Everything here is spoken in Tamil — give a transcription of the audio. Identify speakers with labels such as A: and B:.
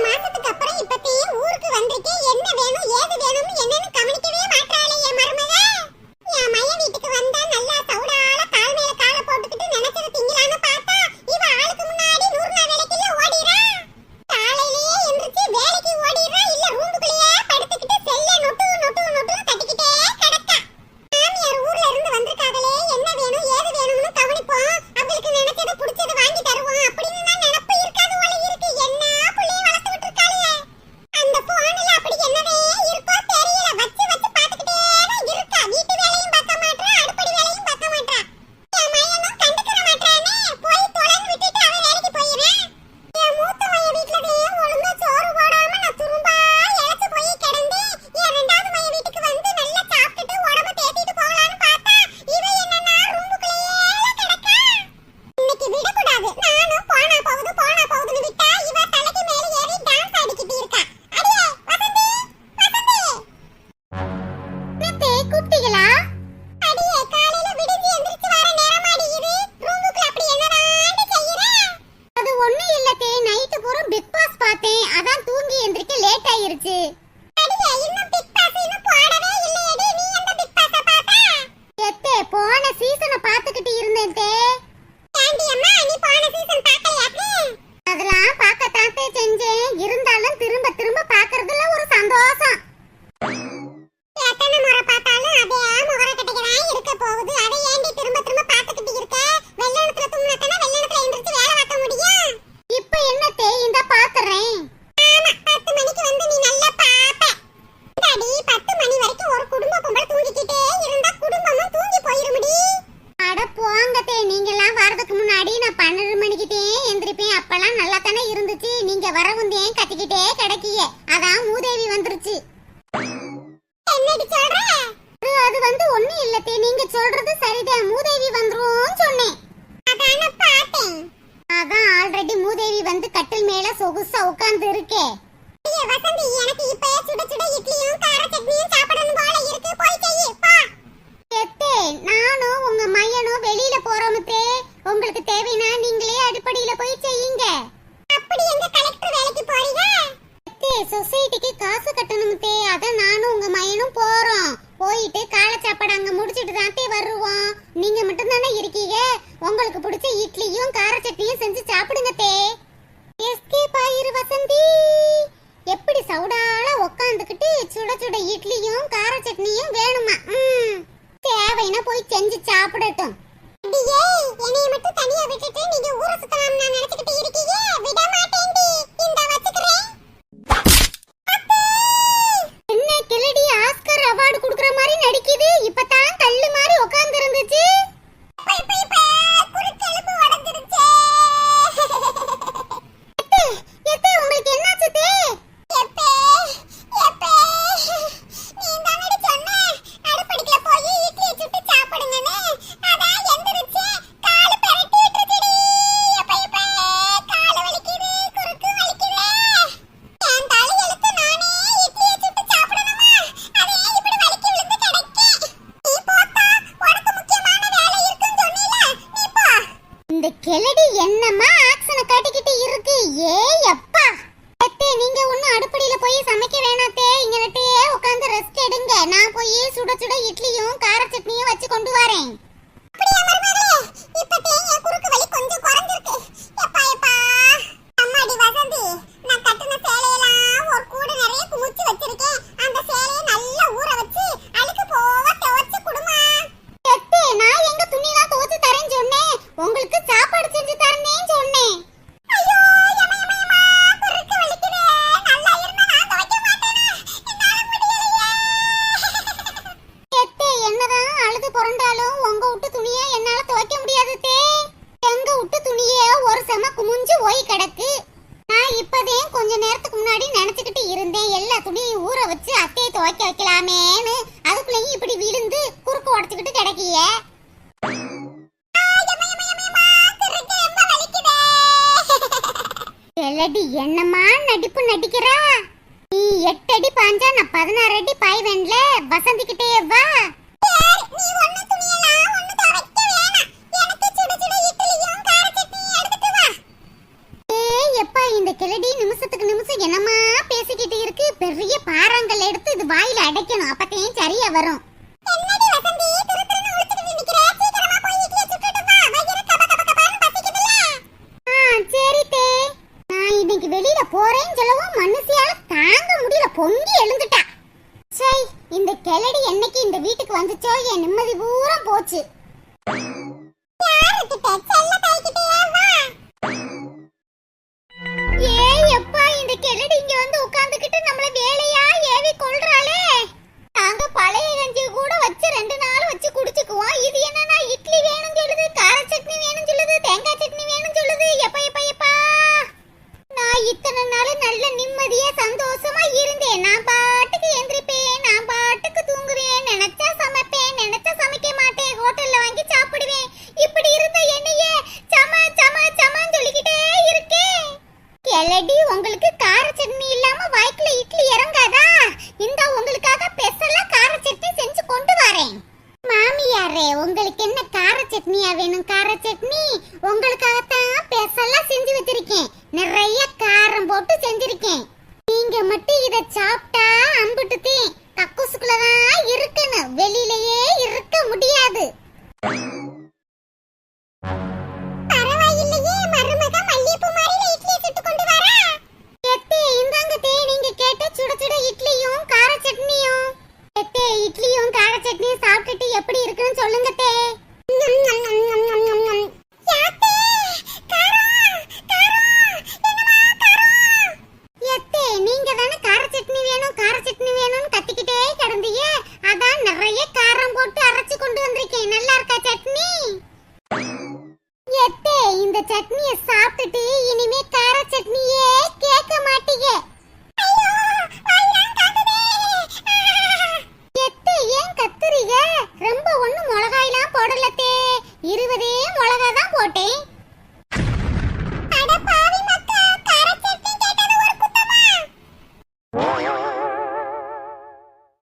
A: மாசத்துக்கு அப்புறம் இப்பத்தே ஊருக்கு வந்திருக்கே. என்ன வேணும் ஏது வேணும்னு என்னன்னு கவனிக்கவே மாட்டாளே என் மருமக. என் மைய வீட்டுக்கு வந்தா நல்லா சவுடால கால் மேல காலை போட்டுக்கிட்டு நினைச்சத திங்கலான்னு பார்த்தா இவ ஆளுக்கு முன்னாடி 100 நாள் வேலைக்குள்ள ஓடிரா. காலையிலேயே எந்திரிச்சு வேலைக்கு ஓடிரா. இல்ல ரூமுக்குள்ளேயே படுத்துக்கிட்டு செல்ல நொட்டு நொட்டு நொட்டுன்னு தட்டிக்கிட்டே கிடக்கா. மாமியார் ஊர்ல இருந்து வந்திருக்காங்களே, என்ன வேணும் ஏது வேணும்னு கவனிப்போம், அவங்களுக்கு நினைச்சத பிடிச்சத வாங்கி தருவோம் அப்படின்னு நான் நினைப்பு இருக்காது போல இருக்கு. என்ன புள்ளைய வளர்த்து விட்டுருக்காளே. அந்த போன்ல அப்படி என்னவே இருக்கோ தெரியல. வச்சு வச்சு பாத்துக்கிட்டே தான் இருக்கா. வீட்டு வேலையும் பார்க்க மாட்டா, அடுப்படி வேலையும் பார்க்க மாட்டா. என் மையனும் கண்டுக்கிற மாட்டானே. போய் தொலைன்னு விட்டுட்டு அவ வேலைக்கு போயிடுறேன். என் மூத்த மைய வீட்டுலவே ஒழுங்கா சோறு போடாம நான் துரும்பா இழைச்சு போய் கிடந்தேன். என் ரெண்டாவது மைய வீட்டுக்கு வந்து நல்லா சாப்பிட்டுட்டு உடம்ப தேத்திட்டு போகலான்னு பார்த்தா இவ என்னன்னா ரூமுக்குள்ளேயே கிடக்கா. இன்னைக்கு விடக்கூடாது. நானும் போனா போகுதுன்னு விட்டா இவ தலைக்கு மேல ஏறி டான்ஸ் ஆடிக்கிட்டு இருக்கா. அடியே வசந்தி வசந்தி நத்தே கூப்பிட்டீங்களா? அடியே காலையில விடிஞ்சு எந்திரிச்சு வர நேரமாடி இது. ரூமுக்குள்ள அப்படி என்னடான்னு செய்யற? அது ஒண்ணு இல்லத்தே, நைட் பூரா பிக் பாஸ் பார்த்தேன். அதான் தூங்கி எந்திரிக்க லேட் ஆயிருச்சு. அடியே இன்னும் பிக் பாஸ் இன்னும் போடவே இல்லையேடி. நீ எந்த பிக் பாஸ பார்த்தா? எத்தே போன சீசனை பார்த்துக்கிட்டு இருந்தேன் தே. ஆண்டி அம்மா நீ போன சீசன் பார்க்கலையாக்கு? அதெல்லாம் பார்க்கத்தான் செஞ்சேன். இருந்தாலும் திரும்ப திரும்ப பார்க்கறதுல ஒரு சந்தோஷம். எத்தனை முறை பார்த்தாலும் அதே முகர கட்டைக்கு இருக்க போகுது. அதை ஏண்டி திரும்ப திரும்ப பார்த்துக்கிட்டு இருக்க? வெள்ளனத்துல தும்னத்தனா வெள்ளனத்துல எந்திரிச்சு வேலை பார்க்க முடியும். இப்போ என்னத்தே இந்த பாக்குறேன். ஆமா 10 மணிக்கு வந்து நீ நல்லா பாப்ப. அடி 10 மணி வரைக்கும் ஒரு குடும்ப கும்பல் தூங்கிக்கிட்டே இருந்தா குடும்பமும் தூங்கி போயிருமுடி. அட போங்கத்தே, நீங்கலாம் வரதுக்கு முன்னாடி நான் 12 மணிக்கிட்டே எந்திரிப்பேன். அப்பெல்லாம் நல்லா தானே இருந்துச்சு. நீங்க வரவுந்தேன் கத்திக்கிட்டே கிடக்கியே. அதான் மூதேவி வந்துருச்சு. என்னடி சொல்ற? அது வந்து ஒண்ணு இல்லத்தே, நீங்க சொல்றது சரிதான். மூதேவி வந்துரும் சொன்னேன். அதான பார்த்தேன். அதான் ஆல்ரெடி மூதேவி வந்து கட்டில் மேல சொகுசா உட்கார்ந்து இருக்கே. ஐயே வசந்தி, எனக்கு இப்ப சுட சுட இட்லியும் கார சட்னியும் சாப்பிடணும் போல இருக்கு. போய் செய்யி பா. எத்தே நானும் உங்க மையனும் வெளியில போறோம்தே. உங்களுக்கு தேவைனா நீங்களே அடுப்படியில போய் செய்யுங்க. அப்படி எங்க கலெக்டர் வேலைக்கு போறீங்க? எத்தே சொசைட்டிக்கு காசு கட்டணும்தே. அத நானும் உங்க மையனும் போறோம். போயிட்டு காலை சாப்பாடு அங்க முடிச்சிட்டு தான் வருவோம். நீங்க மட்டும் தானே இருக்கீங்க. உங்களுக்கு பிடிச்ச இட்லியும் கார சட்னியும் செஞ்சு சாப்பிடுங்க தே. எஸ்கேப் ஆயிரு வசந்தி. எப்படி சவுடால உட்காந்துக்கிட்டு சுட சுட இட்லியும் கார சட்னியும் வேணுமா? தேவைன்னா போய் செஞ்சு சாப்பிடட்டும். அடியே என்னைய மட்டும் தனியா விட்டுட்டு நீங்க ஊரை சுத்தலாம் நான் நினைச்சிட்டு இருக்கீங்க. விட மாட்டேன்டி. இந்த வச்சுக்கிறேன். என்ன கிளடி ஆஸ்கர் அவார்டு குடுக்குற மாதிரி நடிக்குது. இப்பதான் கல்லு மாதிரி உட்கார்ந்து இருந்துச்சு. குறுக்கெலும்பு உடைஞ்சிருச்சே. எத்தே உங்களுக்கு என்னாச்சு தே? எப்பே எப்பே நீ தானடி சொன்ன அடுப்படிக்குள்ள போய் இட்லி சுட்டு சாப்பிடுங்கன்னு. அதான் எந்திரிச்சு கால் பெரட்டி விட்டுருச்சுடி. எப்பே கால் வலிக்குது, குறுக்கு வலிக்குது. என் தலை எழுத்து நானே இட்லி சுட்டு சாப்பிடணுமா? அதே இப்படி வலிக்கு விழுந்து கிடக்கே. நீ போத்தா உனக்கு முக்கியமான வேலை இருக்குன்னு சொன்னீல, நீ போ. இந்த கிளடி என்னமா ஆக்சனை காட்டிக்கிட்டு இருக்கு. ஏய் அப்பா. எத்தே நீங்க ஒண்ணும் அடுப்படியில போய் சமைக்க வேணாத்தே. இங்க நட்டே உட்கார்ந்து ரெஸ்ட் எடுங்க. நான் போய் சுட சுட இட்லியும் கார சட்னியும் வச்சு கொண்டு வரேன். அப்படியே மருமகளே, இப்பதே என் குறுக்கு வலி கொஞ்சம் குறைஞ்சிருக்கு. எப்பா எப்பா. அம்மாடி வசந்தி, நான் கட்டின சேலையெல்லாம் ஒரு கூடை நிறைய குமிச்சு வச்சிருக்கேன். அந்த சேலையை நல்லா ஊற வச்சு அழுக்கு போக துவைச்சு குடுமா. எத்தே நான் எங்க துணிலாம் துவைச்சு தரேன்னு சொன்னேன். உங்களுக்கு சாப்பாடு செஞ்சு தரேன்னு சொன்னேன். ஐயோ யமயமயமா குறுக்கு வலிக்குதே. நல்லா இருந்தா நான் துவைக்க மாட்டேனா? என்னால முடியலையே. எத்தே என்னதான் அழுது புரண்டாலும் உங்க விட்டு துணியை என்னால துவைக்க முடியாது தே. எங்க விட்டு துணியே ஒரு செம குமிஞ்சு ஓய் கிடக்கு. நான் இப்பதே கொஞ்ச நேரத்துக்கு முன்னாடி நினைச்சுக்கிட்டு இருந்தேன் எல்லா துணியும் ஊற வச்சு அத்தையை துவைக்க வைக்கலாமேன்னு. அதுக்குள்ளேயும் இப்படி விழுந்து குறுக்கு உடச்சுக்கிட்டு கிடக்கிய. எல்லடி என்னமா நடிப்பு நடிக்கிறா? நீ 8 அடி பாஞ்சா நான் 16 அடி பாய்வேன்ல. வசந்தி கிட்டே வா. நீ ஒண்ணு துணியலாம் ஒண்ணு துவைக்க வேணாம். எனக்கு சுட சுட இட்லியும் கார சட்னியும் எடுத்துட்டு வா. எப்பா இந்த கிளடி நிமிஷத்துக்கு நிமிஷம் என்னமா பேசிக்கிட்டு இருக்கு. பெரிய பாறாங்கல் எடுத்து இது வாயில அடைக்கணும், அப்பதான் சரியா வரும். என்னடி வசந்தி திருத்திருன்னு முழிச்சிட்டு நிக்கிற? சீக்கிரமா போய் இட்லியை சுட்டுட்டு வா. வயிறு கப கப கபன்னு பசிக்குதுல. சரி தே. நான் இன்னைக்கு வெளியில போறேன்னு சொல்லவும் மனுஷியால தாங்க முடியல, பொங்கி எழுந்துட்டா. சை, இந்த கிளடி என்னைக்கு இந்த வீட்டுக்கு வந்துச்சோ என் நிம்மதி பூரா போச்சு. யாருக்கிட்ட? செல்ல தாய்கிட்டயா? வா. ஏய் அப்பா, இந்த கிளடி இங்க வந்து உட்கார்ந்துகிட்டு நம்மள வேலையா ஏவி கொல்றாளே. நாங்க பழைய கஞ்சி கூட வச்சு 2 நாள் வச்சு குடிச்சுக்குவோம். இது என்னன்னா இட்லி வேணும் சொல்லுது, கார சட்னி வேணும் சொல்லுது, தேங்காய் சட்னி வேணும் சொல்லுது. எப்பா எப்பா எப்பா, நான் இத்தனை நாள் நல்ல நிம்மதியா சந்தோஷமா இருந்தேன். நான் பாட்டுக்கு எந்திரிப்பேன், நான் பாட்டுக்கு தூங்குவேன், நினைச்சா சமைப்பேன், நினைச்சா சமைக்க மாட்டேன், ஹோட்டல்ல வாங்கி சாப்பிடுவேன். இப்படி இருந்த என்னையே சம சம சமன்னு சொல்லிக்கிட்டே இருக்கேன். கிளடி, உங்களுக்கு கார சட்னி இல்லாம வாய்க்குல இட்லி இறங்காதா? இந்த உங்களுக்காக ஸ்பெஷலா கார சட்னி செஞ்சு கொண்டு வரேன். மாமியாரே, உங்களுக்கு என்ன கார சட்னியா வேணும்? கார சட்னி உங்களுக்காகத்தான் ஸ்பெஷலா செஞ்சு வச்சிருக்கேன். நிறைய காரம் போட்டு செஞ்சிருக்கேன். நீங்க மட்டும் இத சாப்பிட்டா அம்புட்டுதே கக்கூசுக்குள்ளதான் இருக்கணும், வெளியிலயே இருக்க முடியாது. பரவாயில்லையே, மருமக மல்லிகைப்பூ மாதிரில இட்லி சுட்டு கொண்டு வரா. எத்தே இந்தாங்க தே, நீங்க கேட்ட சுட சுட இட்லியும் கார சட்னியும். எத்தே, இட்லியும் கார சட்னியும் சாப்பிட்டுட்டு எப்படி இருக்குன்னு சொல்லுங்க தே. நீங்க தானே கார சட்னி வேணும் கார சட்னி வேணும்னு கத்திக்கிட்டே கிடந்தீங்க. அதான் நிறைய காரம் போட்டு அரைச்சு கொண்டு வந்திருக்கேன். நல்லா இருக்கா சட்னி? எத்தே, இந்த சட்னிய சாப்பிட்டுட்டு இனிமே கார சட்னியே கேட்க மாட்டீங்க. எத்தே, ஏன் கத்துறீங்க? ரொம்ப ஒண்ணும் மிளகாயெல்லாம் போடலத்தே, 20 மிளகா தான் போட்டேன்.